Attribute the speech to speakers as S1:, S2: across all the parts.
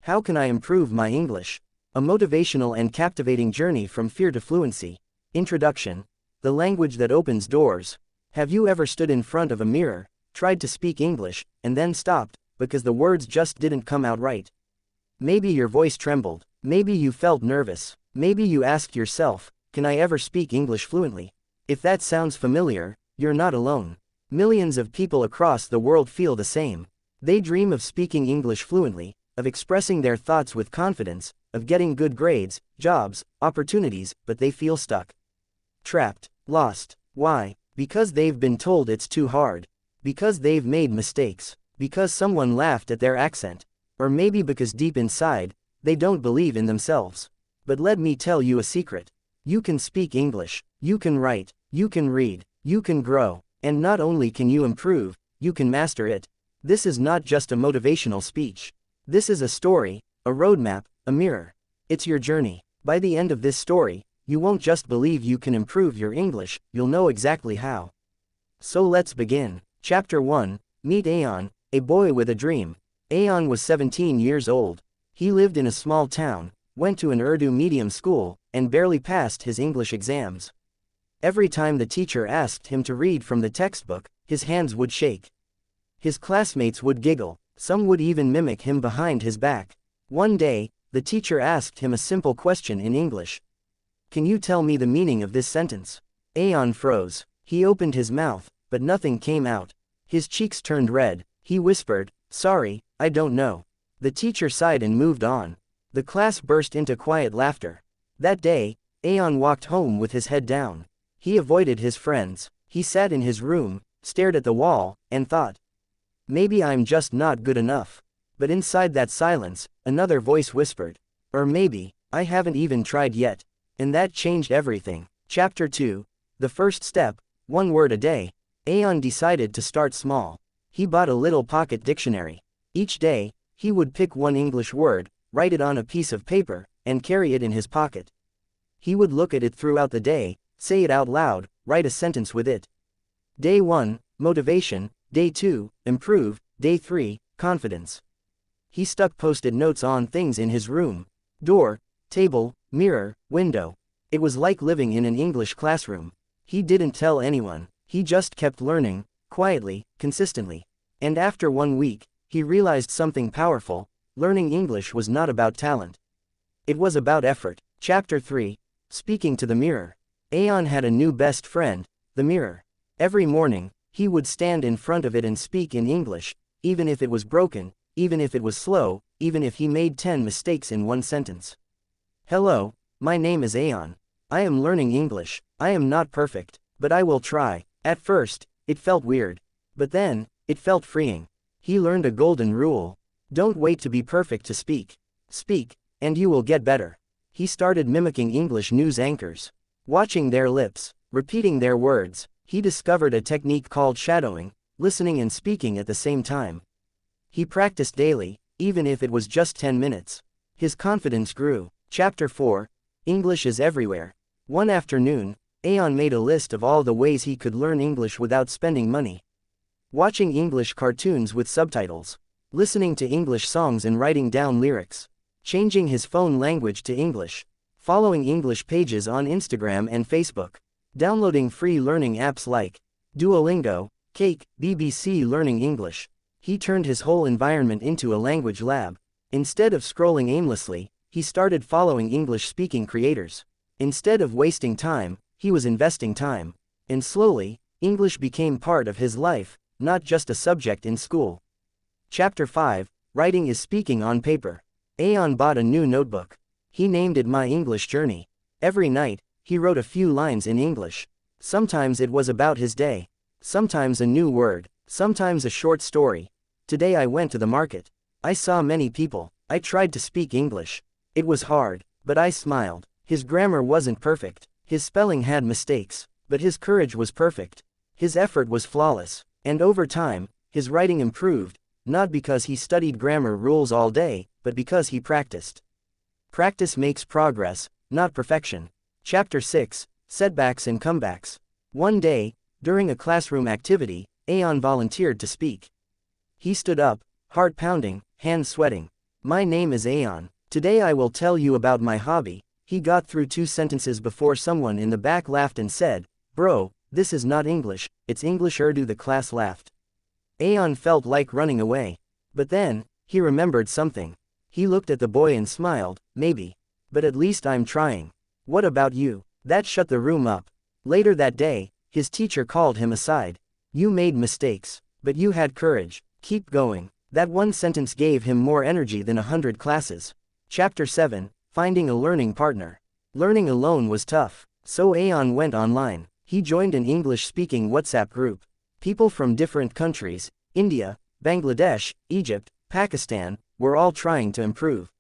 S1: How can I improve my English? A motivational and captivating journey from fear to fluency. Introduction. The language that opens doors. Have you ever stood in front of a mirror, tried to speak English, and then stopped, because the words just didn't come out right? Maybe your voice trembled. Maybe you felt nervous. Maybe you asked yourself, can I ever speak English fluently? If that sounds familiar, you're not alone. Millions of people across the world feel the same. They dream of speaking English fluently, of expressing their thoughts with confidence, of getting good grades, jobs, opportunities, but they feel stuck. Trapped. Lost. Why? Because they've been told it's too hard. Because they've made mistakes. Because someone laughed at their accent. Or maybe because deep inside, they don't believe in themselves. But let me tell you a secret. You can speak English, you can write, you can read, you can grow, and not only can you improve, you can master it. This is not just a motivational speech. This is a story, a roadmap, a mirror. It's your journey. By the end of this story, you won't just believe you can improve your English, you'll know exactly how. So let's begin. Chapter 1, Meet Ayan, a boy with a dream. Ayan was 17 years old. He lived in a small town, went to an Urdu medium school, and barely passed his English exams. Every time the teacher asked him to read from the textbook, his hands would shake. His classmates would giggle, some would even mimic him behind his back. One day, the teacher asked him a simple question in English. Can you tell me the meaning of this sentence? Ayan froze. He opened his mouth, but nothing came out. His cheeks turned red. He whispered, "Sorry, I don't know." The teacher sighed and moved on. The class burst into quiet laughter. That day, Ayan walked home with his head down. He avoided his friends. He sat in his room, stared at the wall, and thought, maybe I'm just not good enough. But inside that silence, another voice whispered, or maybe, I haven't even tried yet. And that changed everything. Chapter 2, The First Step, One Word a Day. Ayan decided to start small. He bought a little pocket dictionary. Each day, he would pick one English word, write it on a piece of paper, and carry it in his pocket. He would look at it throughout the day, say it out loud, write a sentence with it. Day 1, motivation. Day 2, improve. Day 3, confidence. He stuck post-it notes on things in his room. Door, table, mirror, window. It was like living in an English classroom. He didn't tell anyone. He just kept learning, quietly, consistently. And after 1 week, he realized something powerful. Learning English was not about talent. It was about effort. Chapter 3, Speaking to the Mirror. Ayan had a new best friend, the mirror. Every morning, he would stand in front of it and speak in English, even if it was broken, even if it was slow, even if he made 10 mistakes in one sentence. Hello, my name is Ayan. I am learning English. I am not perfect, but I will try. At first, it felt weird. But then, it felt freeing. He learned a golden rule. Don't wait to be perfect to speak. Speak, and you will get better. He started mimicking English news anchors. Watching their lips, repeating their words. He discovered a technique called shadowing, listening and speaking at the same time. He practiced daily, even if it was just 10 minutes. His confidence grew. Chapter 4, English is Everywhere. One afternoon, Ayan made a list of all the ways he could learn English without spending money. Watching English cartoons with subtitles. Listening to English songs and writing down lyrics. Changing his phone language to English. Following English pages on Instagram and Facebook. Downloading free learning apps like Duolingo, Cake, BBC Learning English. He turned his whole environment into a language lab. Instead of scrolling aimlessly, he started following English-speaking creators. Instead of wasting time, he was investing time. And slowly, English became part of his life, not just a subject in school. Chapter 5, Writing is Speaking on Paper. Ayan bought a new notebook. He named it My English Journey. Every night, he wrote a few lines in English. Sometimes it was about his day. Sometimes a new word. Sometimes a short story. Today I went to the market. I saw many people. I tried to speak English. It was hard, but I smiled. His grammar wasn't perfect. His spelling had mistakes, but his courage was perfect. His effort was flawless. And over time, his writing improved, not because he studied grammar rules all day, but because he practiced. Practice makes progress, not perfection. Chapter 6, Setbacks and Comebacks. One day, during a classroom activity, Ayan volunteered to speak. He stood up, heart pounding, hands sweating. My name is Aeon. Today I will tell you about my hobby. He got through 2 sentences before someone in the back laughed and said, "Bro, this is not English, it's English Urdu." The class laughed. Aeon felt like running away. But then, he remembered something. He looked at the boy and smiled, "Maybe. But at least I'm trying. What about you?" That shut the room up. Later that day, his teacher called him aside. "You made mistakes. But you had courage. Keep going." That one sentence gave him more energy than 100 classes. Chapter 7, Finding a Learning Partner. Learning alone was tough. So Aeon went online. He joined an English-speaking WhatsApp group. People from different countries, India, Bangladesh, Egypt, Pakistan, were all trying to improve.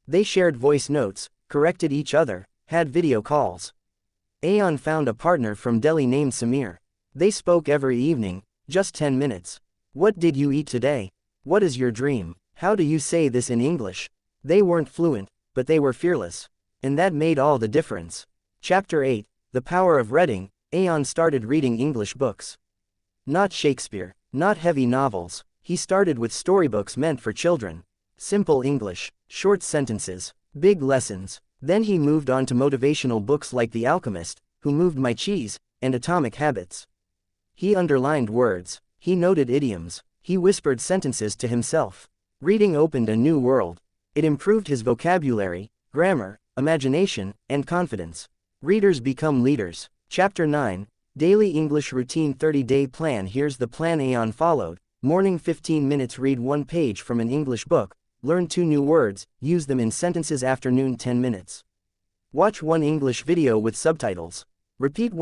S1: They shared voice notes, corrected each other, had video calls. Aeon found a partner from Delhi named Samir. They spoke every evening, just 10 minutes. "What did you eat today? What is your dream? How do you say this in English?" They weren't fluent, but they were fearless. And that made all the difference. Chapter 8, The Power of Reading. Aeon started reading English books. Not Shakespeare, not heavy novels. He started with storybooks meant for children. Simple English, short sentences, big lessons. Then he moved on to motivational books like The Alchemist, Who Moved My Cheese, and Atomic Habits. He underlined words. He noted idioms. He whispered sentences to himself. Reading opened a new world. It improved his vocabulary, grammar, imagination, and confidence. Readers become leaders. Chapter 9, Daily English Routine 30-Day Plan. Here's the plan Aeon followed. Morning 15 minutes, read 1 page from an English book, learn 2 new words, use them in sentences. Afternoon 10 minutes. Watch 1 English video with subtitles. Repeat